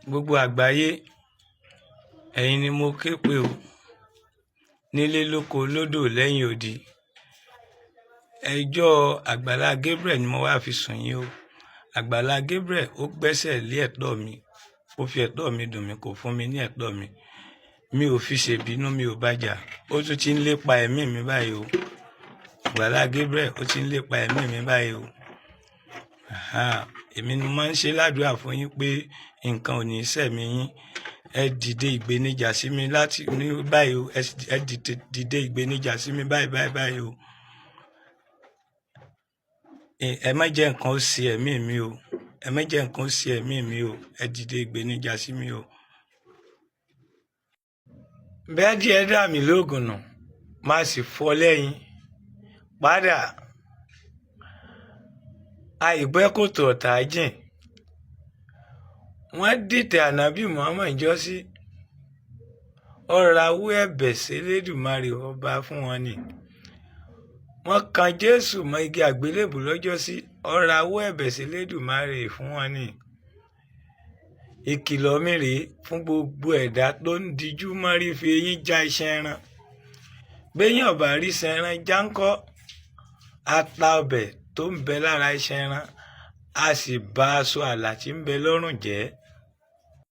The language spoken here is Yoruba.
Gbogbo àgbáyé, ẹ̀yin ni mo ké pè o, nílé lóko lódò lẹ́yìn odi. Ẹjọ́ Àgbàlá Gabriel ni mo wá fi sùn yín o. Àgbàlá Gabriel ó gbẹ́sẹ̀ lé ẹ̀tọ́ mi, ó fi ẹ̀tọ́ mi dùn mí, kò fún mi ní ẹ̀tọ́ mi. Mi ò fi ṣèbínú, mi ò bá jà. Ó tún ti ń lépa ẹ̀mí mi báyìí o. Àgbàlá Gabriel ó ti ń lépa ẹ̀mí mi báyìí o. Èmi ni mo máa ń ṣe ládùúrà fún yín pé nǹkan ò ní ṣẹ̀mí yín. Ẹ dìde ìgbéníjà sí mi láti ní báyìí o. Ẹ dìde ìgbéníjà sí mi báyìí o. Ẹ má jẹ́ nǹkan ó ṣe ẹ̀mí mi o. Ẹ má jẹ́ nǹkan ó ṣe ẹ̀mí mi o. Ẹ dìde ìgbéníjà sí mi o. Bẹ́ẹ̀ díẹ̀ dà mí lóògùn nù, máa sì fọ́ lẹ́yìn padà. Àìgbẹ́ kòtò ọ̀tá jìn. Wọ́n dìtẹ̀ ànábì Muhammad jọ́sí. Ó rawọ́ ẹ̀bẹ̀ sí Elédùmarè ọba fún wọn ni. Wọ́n kan Jésù mọ́ igi àgbélébù lọ́jọ́sí. Ó rawọ́ ẹ̀bẹ̀ sí Elédùmarè fún wọn ni. Ìkìlọ̀ mi rèé fún gbogbo ẹ̀dá tó ń dijú mọ́rí fi eyín já iṣẹ́ ẹran. Béèyàn ò bá rí iṣẹ́ ẹran jáńkọ́, ata ọbẹ̀ tó ń bẹ lára iṣẹ́ ẹran, a sì ba aṣọ àlà tí ń bẹ lọ́rùn jẹ́.